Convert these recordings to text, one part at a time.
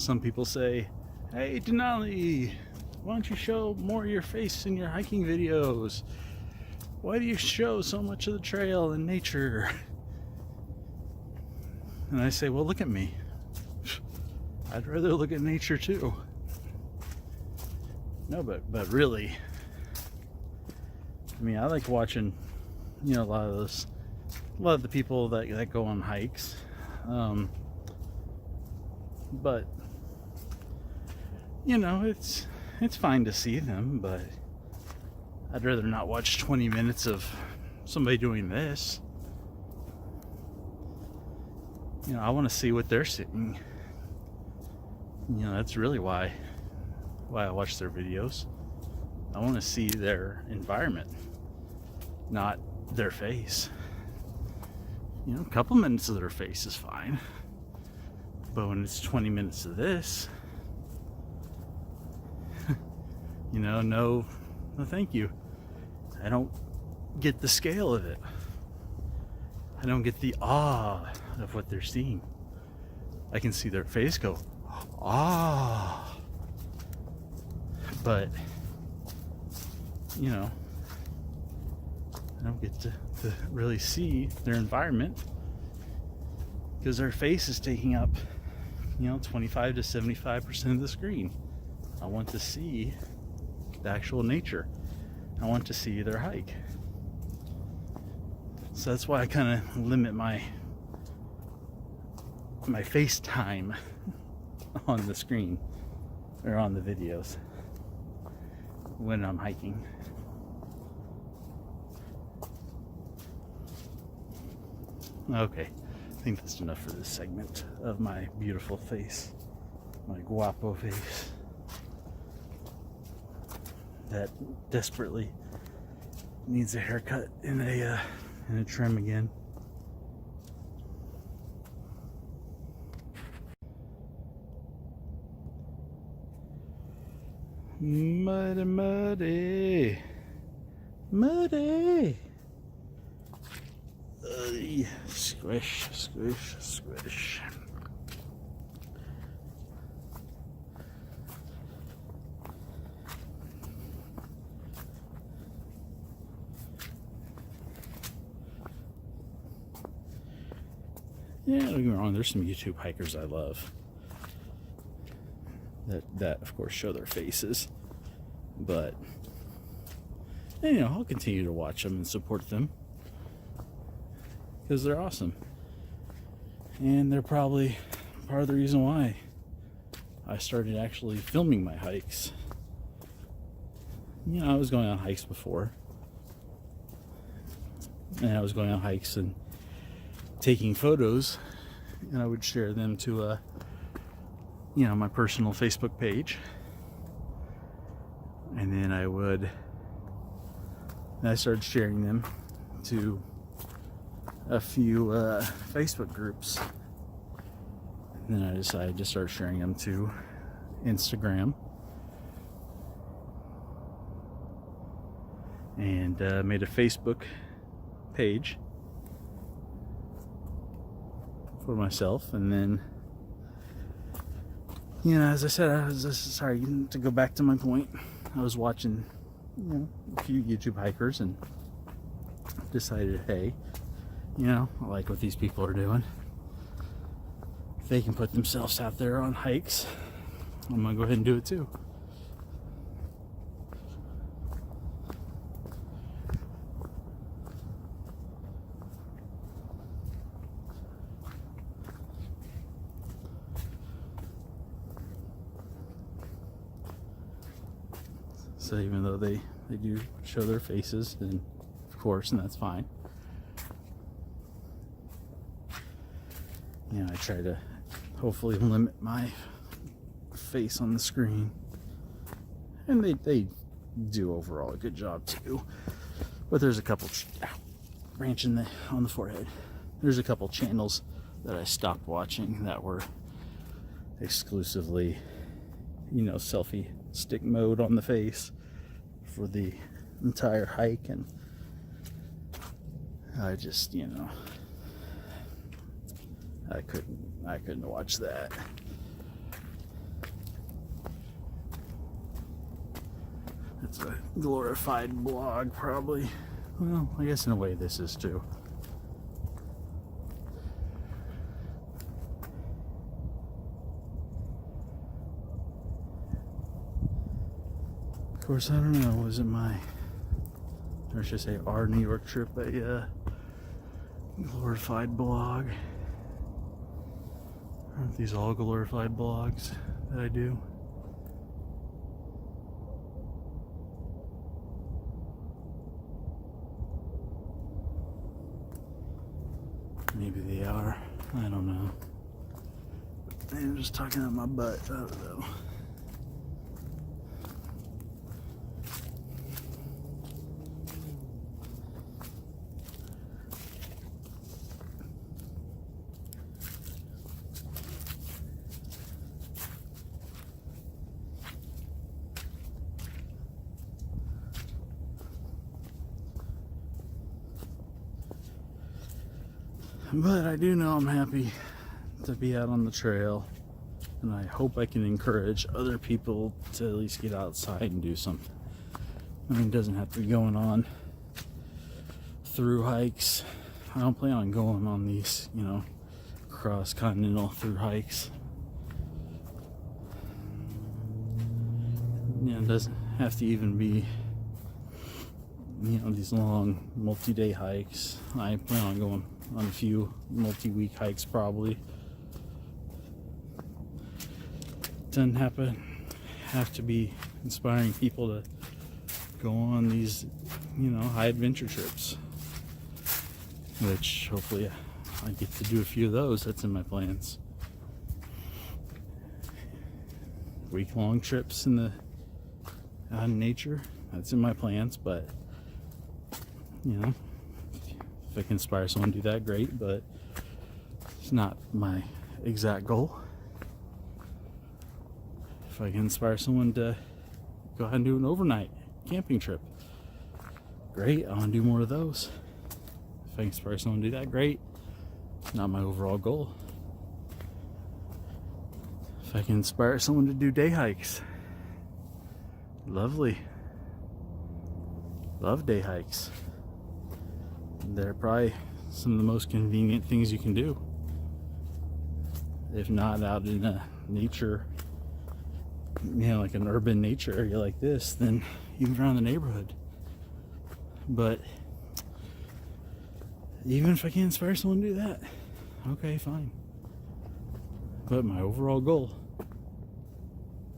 some people say, hey Denali, why don't you show more of your face in your hiking videos? Why do you show so much of the trail and nature? And I say, well, look at me. I'd rather look at nature too. No, but really, I mean, I like watching, you know, a lot of the people that go on hikes. But you know, it's fine to see them, but I'd rather not watch 20 minutes of somebody doing this. You know, I want to see what they're seeing. You know, that's really why I watch their videos. I want to see their environment, not their face. You know, a couple minutes of their face is fine, but when it's 20 minutes of this, you know, no thank you. I don't get the scale of it. I don't get the awe of what they're seeing. I can see their face go, ah, but you know, I don't get to really see their environment because their face is taking up, you know, 25 to 75% of the screen. I want to see the actual nature. I want to see their hike. So that's why I kind of limit my face time on the screen or on the videos when I'm hiking. Okay, I think that's enough for this segment of my beautiful face, my guapo face that desperately needs a haircut and a trim again. Muddy, muddy, muddy. Squish, squish, squish. Yeah, don't get me wrong, there's some YouTube hikers I love that of course show their faces, but you know, I'll continue to watch them and support them because they're awesome, and they're probably part of the reason why I started actually filming my hikes. You know, I was going on hikes before, and I was going on hikes and taking photos, and I would share them to you know, my personal Facebook page, and then I started sharing them to a few Facebook groups, and then I decided to start sharing them to Instagram, and made a Facebook page for myself. And then, you know, as I said, I was just, sorry, to go back to my point, I was watching, you know, a few YouTube hikers and decided, hey, you know, I like what these people are doing. If they can put themselves out there on hikes, I'm gonna go ahead and do it too. So even though they do show their faces, and of course, and that's fine. You know, I try to hopefully limit my face on the screen, and they do overall a good job too. But there's a couple branch on the forehead. There's a couple channels that I stopped watching that were exclusively, you know, selfie stick mode on the face for the entire hike, and I just, you know, I couldn't watch that. It's a glorified blog, probably. Well, I guess in a way this is too. Of course, I don't know, was it my, or should I say our New York trip, a glorified blog? Aren't these all glorified blogs that I do? Maybe they are. I don't know. I'm just talking out my butt. I don't know. But I do know I'm happy to be out on the trail, and I hope I can encourage other people to at least get outside and do something. I mean, it doesn't have to be going on through hikes. I don't plan on going on these, you know, cross-continental through hikes. You know, it doesn't have to even be, you know, these long multi-day hikes. I plan on going on a few multi-week hikes probably. Doesn't have to be inspiring people to go on these, you know, high adventure trips, which hopefully I get to do a few of those. That's in my plans. Week-long trips in the out in nature, that's in my plans. But you know, if I can inspire someone to do that, great, but it's not my exact goal. If I can inspire someone to go ahead and do an overnight camping trip, great, I want to do more of those. If I can inspire someone to do that, great. Not my overall goal. If I can inspire someone to do day hikes, lovely. Love day hikes. They're probably some of the most convenient things you can do. If not out in a nature, you know, like an urban nature area like this, then even around the neighborhood. But even if I can't inspire someone to do that, okay, fine. But my overall goal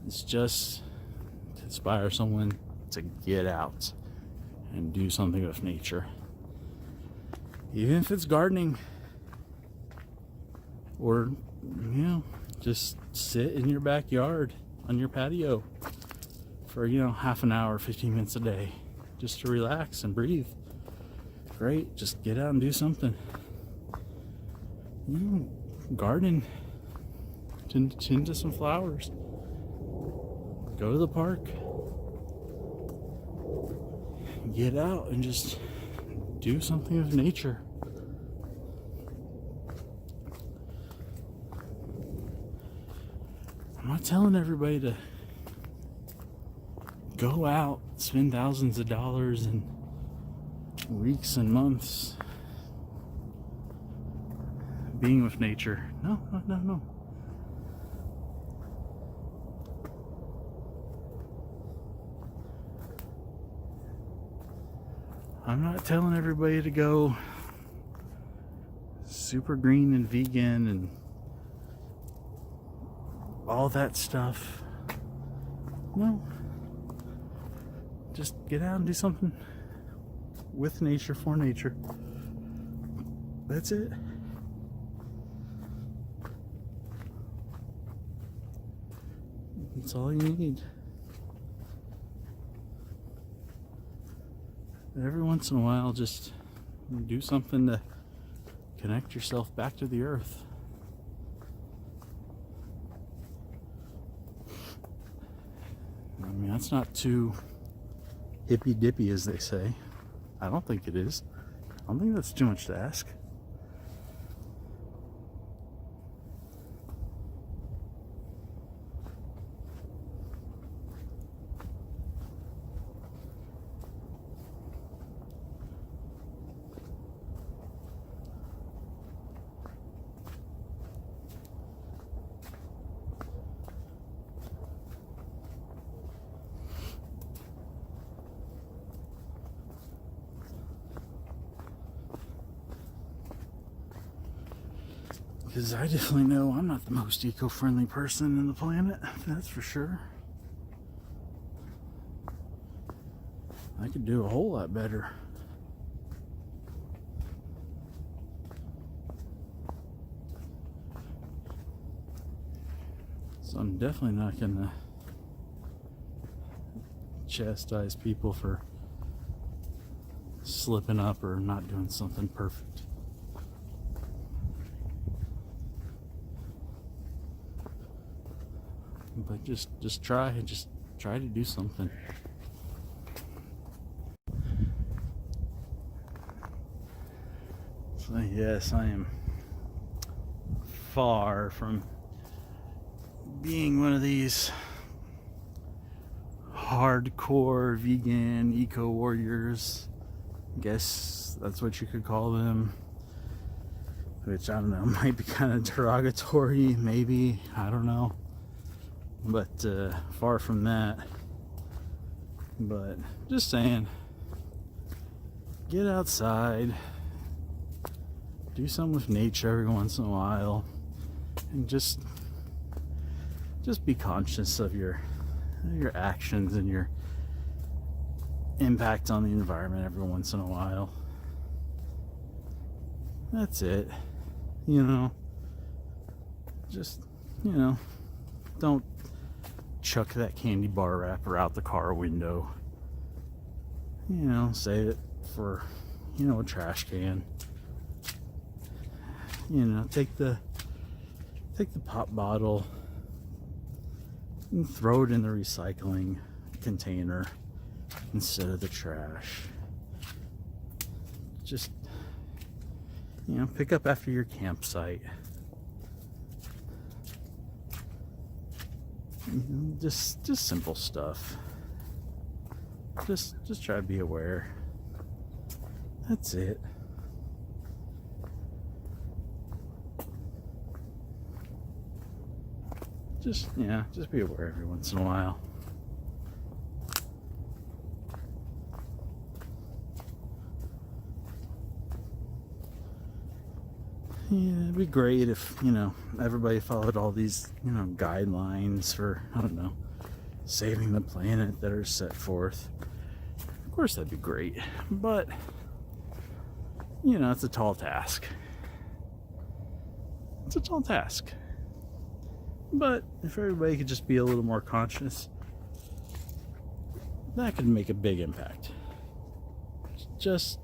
is just to inspire someone to get out and do something with nature. Even if it's gardening, or, you know, just sit in your backyard on your patio for, you know, half an hour, 15 minutes a day, just to relax and breathe. Great, just get out and do something. You know, garden, tend to some flowers, go to the park, get out and just do something with nature. I'm not telling everybody to go out, spend thousands of dollars and weeks and months being with nature. No. I'm not telling everybody to go super green and vegan and all that stuff. No. Just get out and do something with nature, for nature. That's it. That's all you need. Every once in a while, just do something to connect yourself back to the earth. I mean, that's not too hippy dippy, as they say. I don't think it is. I don't think that's too much to ask. because I definitely know I'm not the most eco-friendly person on the planet, that's for sure. I could do a whole lot better. So I'm definitely not gonna chastise people for slipping up or not doing something perfect. But just try to do something. So yes, I am far from being one of these hardcore vegan eco warriors. I guess that's what you could call them. Which, I don't know, might be kind of derogatory, maybe, I don't know. But far from that. But just saying, get outside, do something with nature every once in a while, and just be conscious of your actions and your impact on the environment every once in a while. That's it. You know, just, you know, don't chuck that candy bar wrapper out the car window. You know, save it for, you know, a trash can. You know, take the pop bottle and throw it in the recycling container instead of the trash. Just, you know, pick up after your campsite. You know, just simple stuff. Just try to be aware. That's it. Just be aware every once in a while. Yeah, it'd be great if, you know, everybody followed all these, you know, guidelines for, I don't know, saving the planet that are set forth. Of course, that'd be great, but, you know, it's a tall task. It's a tall task. But if everybody could just be a little more conscious, that could make a big impact. Just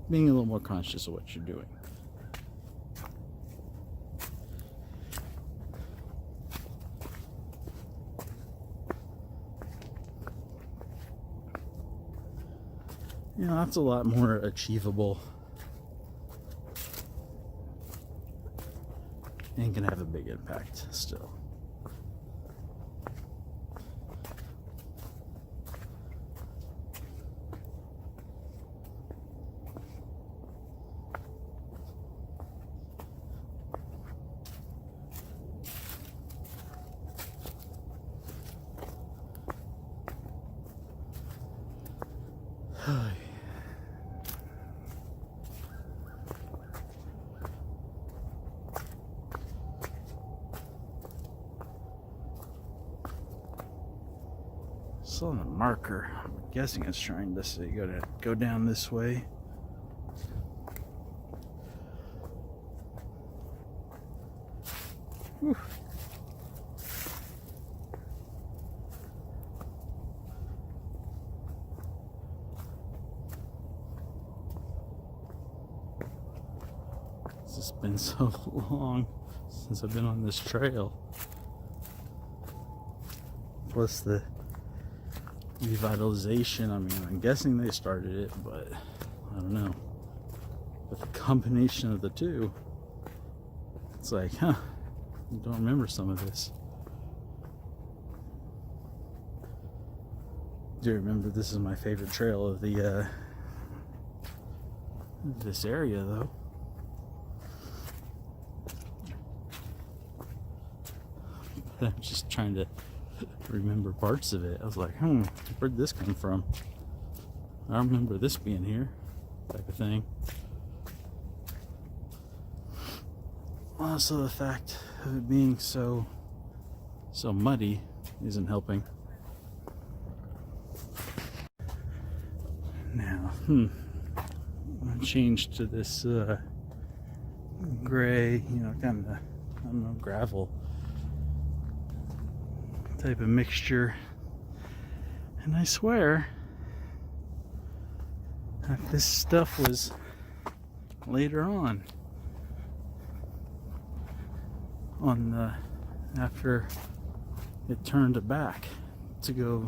being a little more conscious of what you're doing. You know, that's a lot more achievable and can have a big impact still. Saw the marker. I'm guessing it's trying to say you gotta go down this way. Whew. This has been so long since I've been on this trail. Plus the revitalization, I mean, I'm guessing they started it, but I don't know. But the combination of the two, it's like, huh, I don't remember some of this. Do remember this is my favorite trail of the this area, though. But I'm just trying to remember parts of it. I was like, where'd this come from? I remember this being here, type of thing. Also, the fact of it being so muddy isn't helping. Now, I changed to this gray, kind of, I don't know, gravel type of mixture. And I swear, if this stuff was later on the after it turned back to go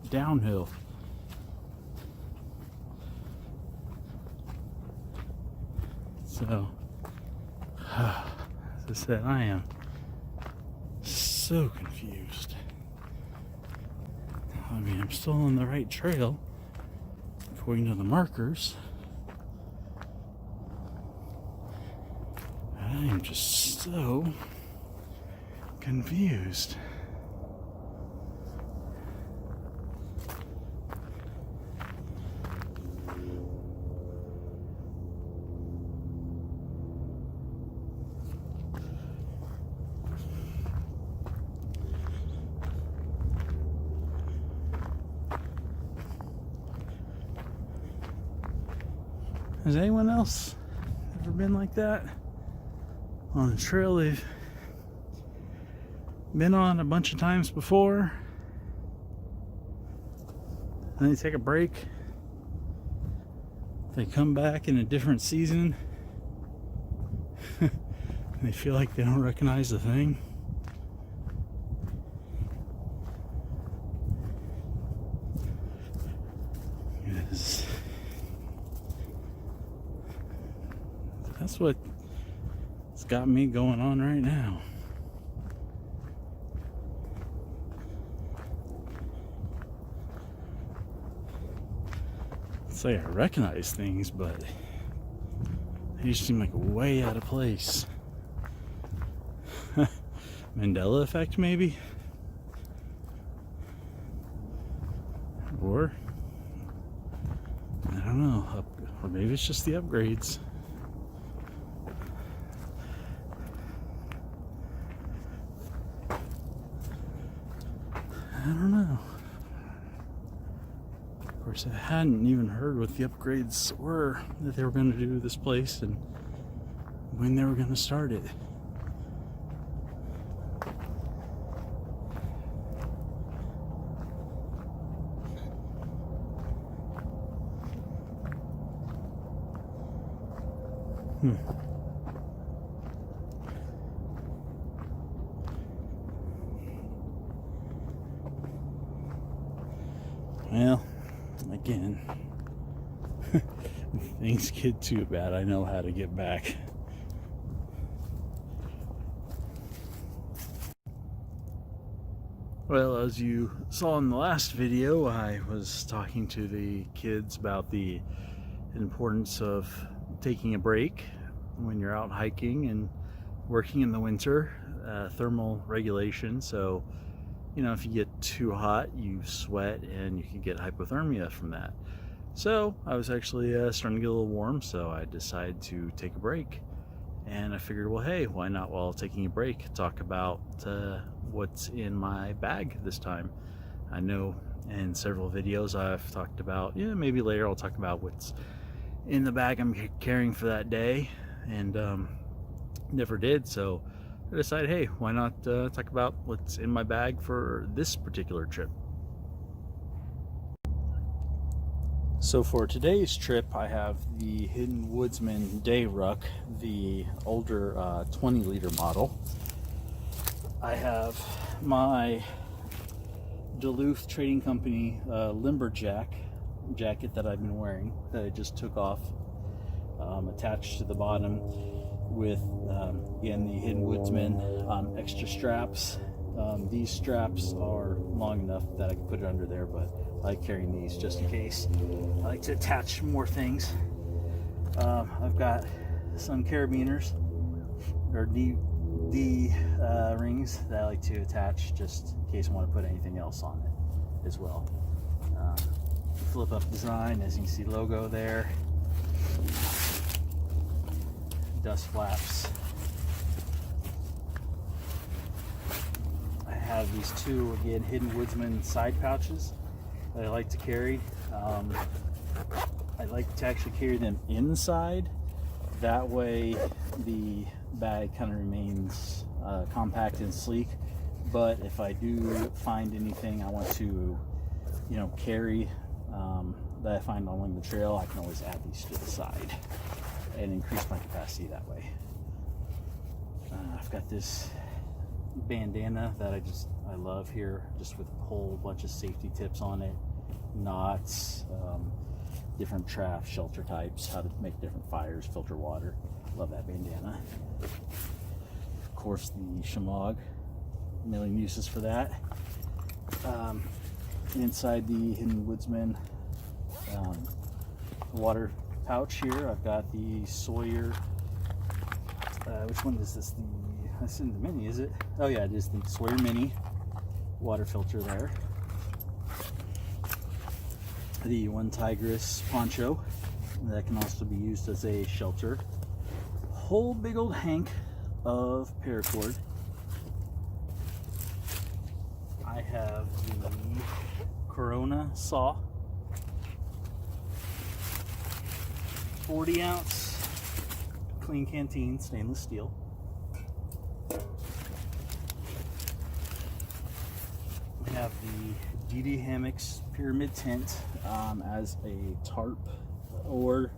downhill. So, as I said, I am so confused. I mean, I'm still on the right trail according to the markers. I am just so confused. Has anyone else ever been like that? On a trail they've been on a bunch of times before, and they take a break, they come back in a different season, and they feel like they don't recognize the thing. Yes. That's what's got me going on right now. I'd say I recognize things, but they just seem like way out of place. Mandela effect, maybe? Or, I don't know, or maybe it's just the upgrades. I don't know. Of course, I hadn't even heard what the upgrades were that they were going to do to this place and when they were going to start it. Well, again, if things get too bad, I know how to get back. Well, as you saw in the last video, I was talking to the kids about the importance of taking a break when you're out hiking and working in the winter, thermal regulation. So, if you get too hot, you sweat and you can get hypothermia from that. So I was actually starting to get a little warm, so I decided to take a break. And I figured, well, hey, why not, while taking a break, talk about what's in my bag this time. I know in several videos I've talked about, maybe later I'll talk about what's in the bag I'm carrying for that day, and never did. So I decided, hey, why not talk about what's in my bag for this particular trip. So for today's trip, I have the Hidden Woodsmen Day Ruck, the older 20-liter model. I have my Duluth Trading Company Lumberjack jacket that I've been wearing, that I just took off, attached to the bottom with, again, the Hidden Woodsmen extra straps. These straps are long enough that I can put it under there, but I like carrying these just in case. I like to attach more things. I've got some carabiners, or D rings, that I like to attach just in case I want to put anything else on it as well. Flip up design, as you can see, logo there. Dust flaps have these two, again, Hidden Woodsmen side pouches that I like to carry. I like to actually carry them inside. That way the bag kind of remains compact and sleek. But if I do find anything I want to, carry that I find along the trail, I can always add these to the side and increase my capacity that way. I've got this bandana that I love here, just with a whole bunch of safety tips on it, knots, different traps, shelter types, how to make different fires, filter water. Love that bandana. Of course, the shamog, a million uses for that. Inside the Hidden Woodsman water pouch here, I've got the Sawyer. Which one is this? That's in the mini, is it? Oh yeah, it is the Sawyer Mini water filter there. The One Tigress poncho that can also be used as a shelter. Whole big old hank of paracord. I have the Corona saw, 40 ounce clean canteen stainless steel. We have the DD Hammocks pyramid tent as a tarp, or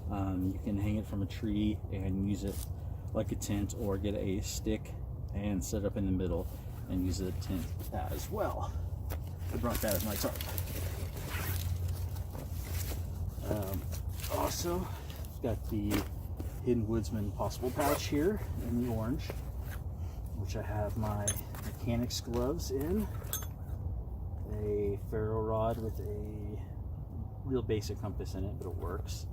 you can hang it from a tree and use it like a tent, or get a stick and set up in the middle and use a tent as well. I brought that as my tarp. Also, got the Hidden Woodsman possible pouch here in the orange, which I have my mechanics gloves in, a ferro rod with a real basic compass in it, but it works,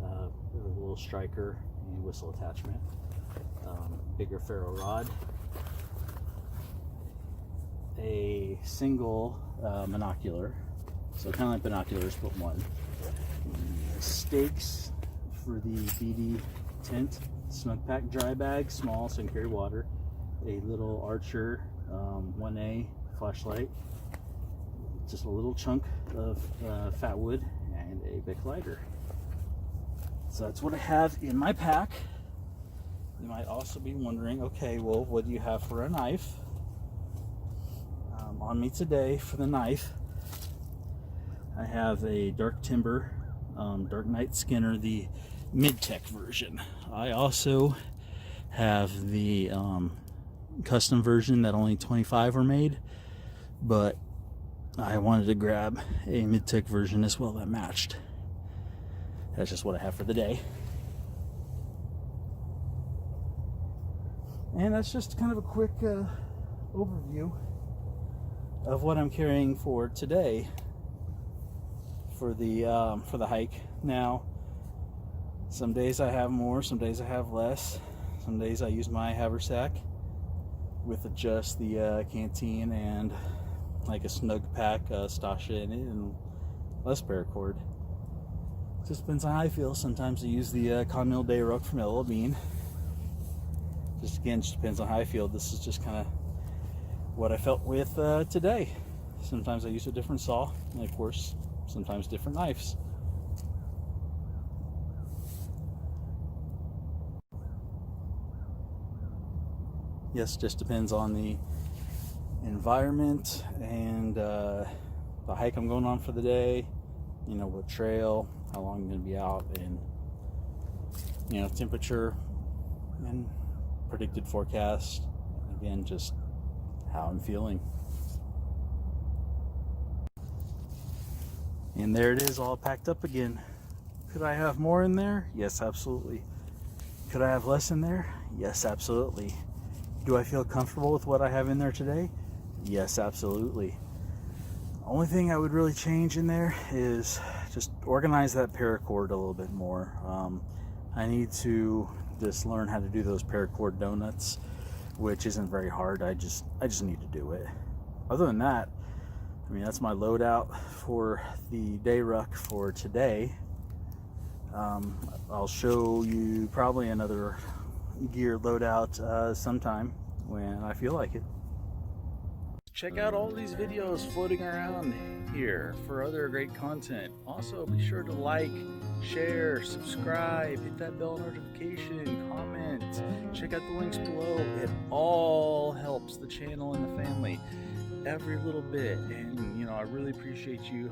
a little striker and whistle attachment, bigger ferro rod, a single monocular, so kind of like binoculars but one, stakes for the BD tent, snug pack dry bag, small so you can carry water, a little Archer 1A flashlight, just a little chunk of fat wood, and a Bic lighter. So that's what I have in my pack. You might also be wondering, okay, well, what do you have for a knife? On me today for the knife, I have a Dark Timber Dark Knight Skinner, the mid-tech version. I also have the custom version that only 25 were made, but I wanted to grab a mid-tech version as well that matched. That's just what I have for the day. And that's just kind of a quick overview of what I'm carrying for today for the hike. Now, some days I have more, some days I have less. Some days I use my haversack with just the canteen and like a snug pack stasha in it and less paracord. Just depends on how I feel. Sometimes I use the Continental Day Ruck from LL Bean. Just again, just depends on how I feel. This is just kind of what I felt with today. Sometimes I use a different saw, and of course, sometimes different knives. Yes, just depends on the environment and the hike I'm going on for the day, what trail, how long I'm going to be out, and temperature and predicted forecast. Again, just how I'm feeling. And there it is, all packed up again. Could I have more in there? Yes, absolutely. Could I have less in there? Yes, absolutely. Do I feel comfortable with what I have in there today? Yes, absolutely. Only thing I would really change in there is just organize that paracord a little bit more. I need to just learn how to do those paracord donuts, which isn't very hard. I just need to do it. Other than that, that's my loadout for the day ruck for today. I'll show you probably another gear loadout sometime when I feel like it. check out all these videos floating around here for other great content. Also, be sure to like, share, subscribe, hit that bell notification, comment, check out the links below. It all helps the channel and the family every little bit, and I really appreciate you